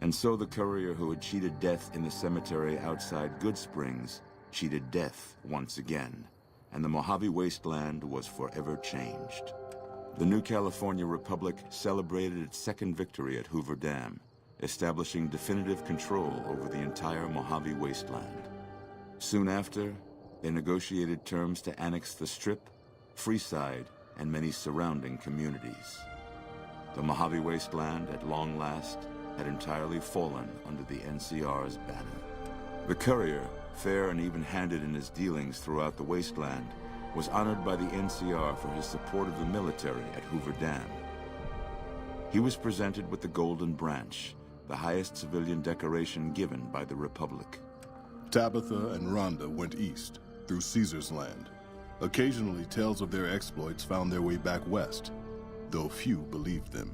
And so the courier who had cheated death in the cemetery outside Goodsprings cheated death once again, and the Mojave Wasteland was forever changed. The New California Republic celebrated its second victory at Hoover Dam, establishing definitive control over the entire Mojave Wasteland. Soon after, they negotiated terms to annex the Strip, Freeside, and many surrounding communities. The Mojave Wasteland, at long last, had entirely fallen under the NCR's banner. The courier, fair and even-handed in his dealings throughout the wasteland, was honored by the NCR for his support of the military at Hoover Dam. He was presented with the Golden Branch, the highest civilian decoration given by the Republic. Tabitha and Rhonda went east, through Caesar's Land. Occasionally, tales of their exploits found their way back west, though few believed them.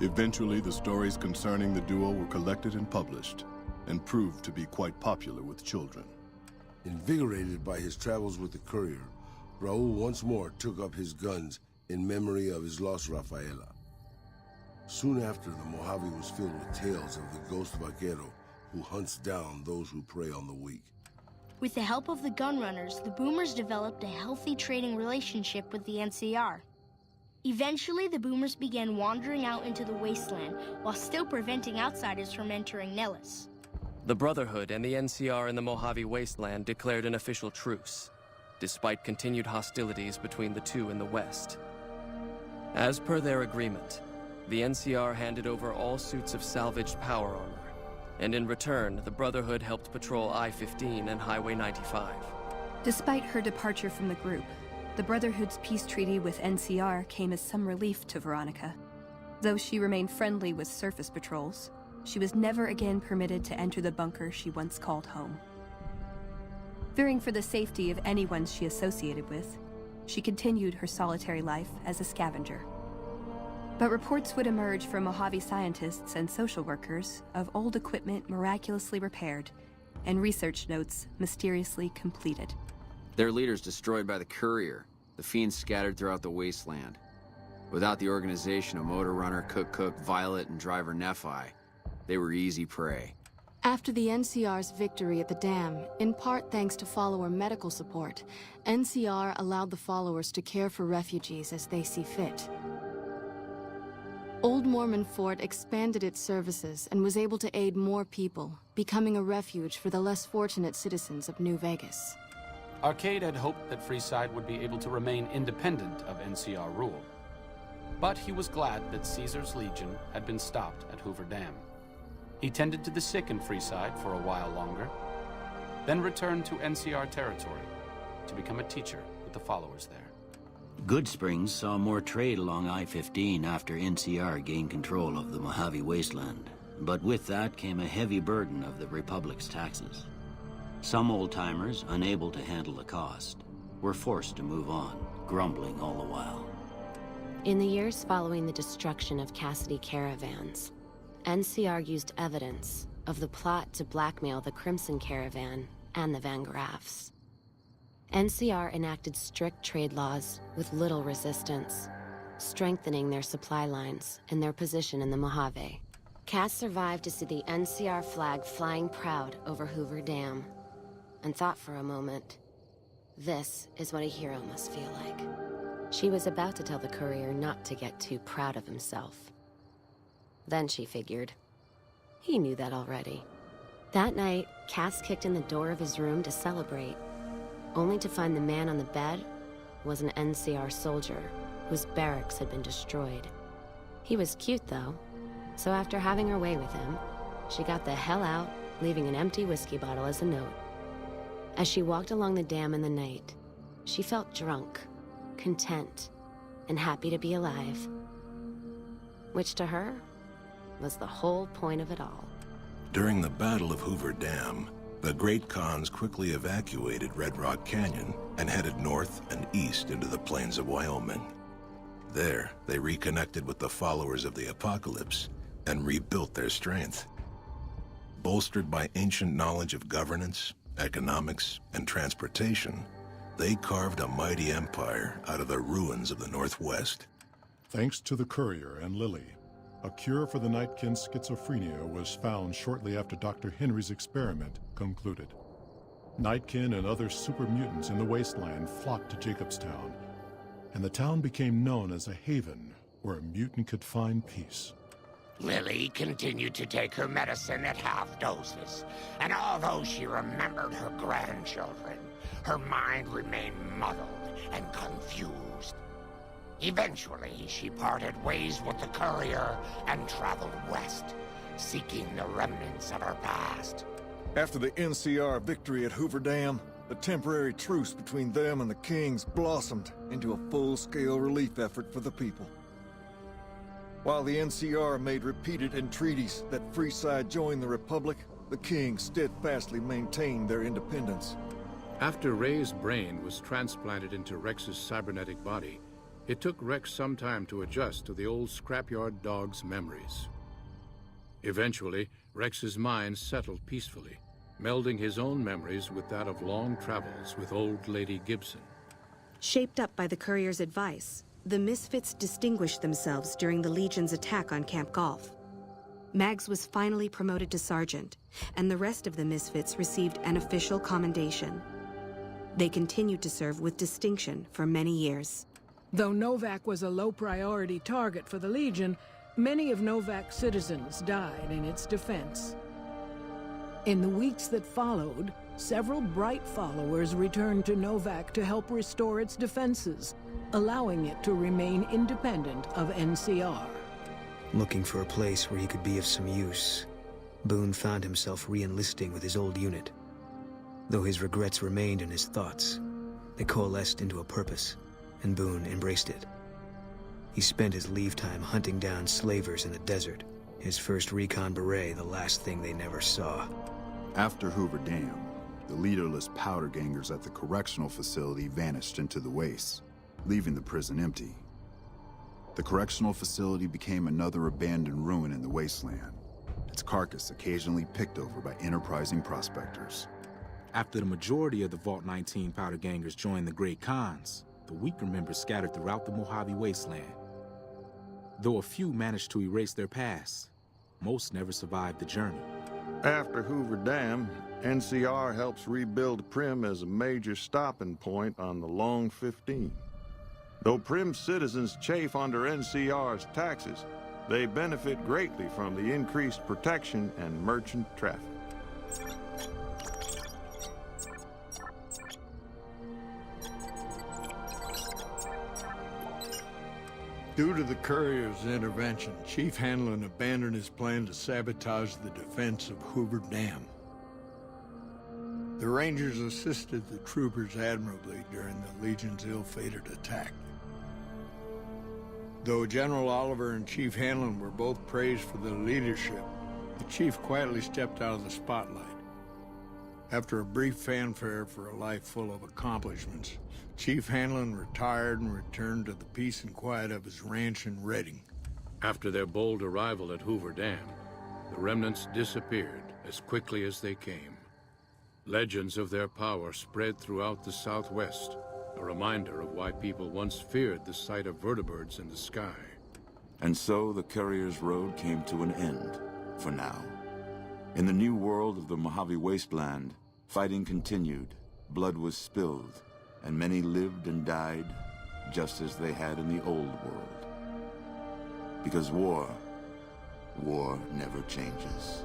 Eventually, the stories concerning the duo were collected and published, and proved to be quite popular with children. Invigorated by his travels with the courier, Raul once more took up his guns in memory of his lost Rafaela. Soon after, the Mojave was filled with tales of the ghost vaquero who hunts down those who prey on the weak. With the help of the Gunrunners, the Boomers developed a healthy trading relationship with the NCR. Eventually, the Boomers began wandering out into the wasteland while still preventing outsiders from entering Nellis. The Brotherhood and the NCR in the Mojave Wasteland declared an official truce, despite continued hostilities between the two in the west. As per their agreement, the NCR handed over all suits of salvaged power armor, and in return, the Brotherhood helped patrol I-15 and Highway 95. Despite her departure from the group, the Brotherhood's peace treaty with NCR came as some relief to Veronica. Though she remained friendly with surface patrols, she was never again permitted to enter the bunker she once called home. Fearing for the safety of anyone she associated with, she continued her solitary life as a scavenger. But reports would emerge from Mojave scientists and social workers of old equipment miraculously repaired and research notes mysteriously completed. Their leaders destroyed by the courier, the fiends scattered throughout the wasteland. Without the organization of Motor Runner, Cook, Violet, and driver Nephi, they were easy prey. After the NCR's victory at the dam, in part thanks to follower medical support, NCR allowed the followers to care for refugees as they see fit. Old Mormon Fort expanded its services and was able to aid more people, becoming a refuge for the less fortunate citizens of New Vegas. Arcade had hoped that Freeside would be able to remain independent of NCR rule. But he was glad that Caesar's Legion had been stopped at Hoover Dam. He tended to the sick in Freeside for a while longer, then returned to NCR territory to become a teacher with the followers there. Goodsprings saw more trade along I-15 after NCR gained control of the Mojave Wasteland. But with that came a heavy burden of the Republic's taxes. Some old-timers, unable to handle the cost, were forced to move on, grumbling all the while. In the years following the destruction of Cassidy Caravans, NCR used evidence of the plot to blackmail the Crimson Caravan and the Van Graffs. NCR enacted strict trade laws with little resistance, strengthening their supply lines and their position in the Mojave. Cass survived to see the NCR flag flying proud over Hoover Dam, and thought for a moment, this is what a hero must feel like. She was about to tell the courier not to get too proud of himself. Then she figured, he knew that already. That night, Cass kicked in the door of his room to celebrate, only to find the man on the bed was an NCR soldier whose barracks had been destroyed. He was cute though, so after having her way with him, she got the hell out, leaving an empty whiskey bottle as a note. As she walked along the dam in the night, she felt drunk, content, and happy to be alive. Which to her was the whole point of it all. During the Battle of Hoover Dam, the Great Khans quickly evacuated Red Rock Canyon and headed north and east into the plains of Wyoming. There, they reconnected with the followers of the Apocalypse and rebuilt their strength. Bolstered by ancient knowledge of governance, economics, and transportation, they carved a mighty empire out of the ruins of the Northwest. Thanks to the courier and Lily, A cure for the Nightkin's schizophrenia was found shortly after Dr. Henry's experiment concluded. Nightkin and other super mutants in the wasteland flocked to Jacobstown, and the town became known as a haven where a mutant could find peace. Lily continued to take her medicine at half doses, and although she remembered her grandchildren, her mind remained muddled and confused. Eventually, she parted ways with the courier and traveled west, seeking the remnants of her past. After the NCR victory at Hoover Dam, the temporary truce between them and the Kings blossomed into a full-scale relief effort for the people. While the NCR made repeated entreaties that Freeside join the Republic, the Kings steadfastly maintained their independence. After Ray's brain was transplanted into Rex's cybernetic body, it took Rex some time to adjust to the old scrapyard dog's memories. Eventually, Rex's mind settled peacefully, melding his own memories with that of long travels with old Lady Gibson. Shaped up by the courier's advice, the Misfits distinguished themselves during the Legion's attack on Camp Golf. Mags was finally promoted to sergeant, and the rest of the Misfits received an official commendation. They continued to serve with distinction for many years. Though Novak was a low-priority target for the Legion, many of Novak's citizens died in its defense. In the weeks that followed, several Bright followers returned to Novak to help restore its defenses, allowing it to remain independent of NCR. Looking for a place where he could be of some use, Boone found himself re-enlisting with his old unit. Though his regrets remained in his thoughts, they coalesced into a purpose, and Boone embraced it. He spent his leave time hunting down slavers in the desert, his first recon beret the last thing they never saw. After Hoover Dam, the leaderless powder gangers at the correctional facility vanished into the wastes, leaving the prison empty. The correctional facility became another abandoned ruin in the wasteland, its carcass occasionally picked over by enterprising prospectors. After the majority of the Vault 19 powder gangers joined the Great Khans, the weaker members scattered throughout the Mojave Wasteland. Though a few managed to erase their past, most never survived the journey. After Hoover Dam, NCR helps rebuild Primm as a major stopping point on the Long 15. Though Primm citizens chafe under NCR's taxes, they benefit greatly from the increased protection and merchant traffic. Due to the courier's intervention, Chief Hanlon abandoned his plan to sabotage the defense of Hoover Dam. The Rangers assisted the troopers admirably during the Legion's ill-fated attack. Though General Oliver and Chief Hanlon were both praised for their leadership, the Chief quietly stepped out of the spotlight. After a brief fanfare for a life full of accomplishments, Chief Hanlon retired and returned to the peace and quiet of his ranch in Redding. After their bold arrival at Hoover Dam, the remnants disappeared as quickly as they came. Legends of their power spread throughout the Southwest, a reminder of why people once feared the sight of vertibirds in the sky. And so the Courier's Road came to an end, for now. In the new world of the Mojave Wasteland, fighting continued, blood was spilled, and many lived and died just as they had in the old world. Because war never changes.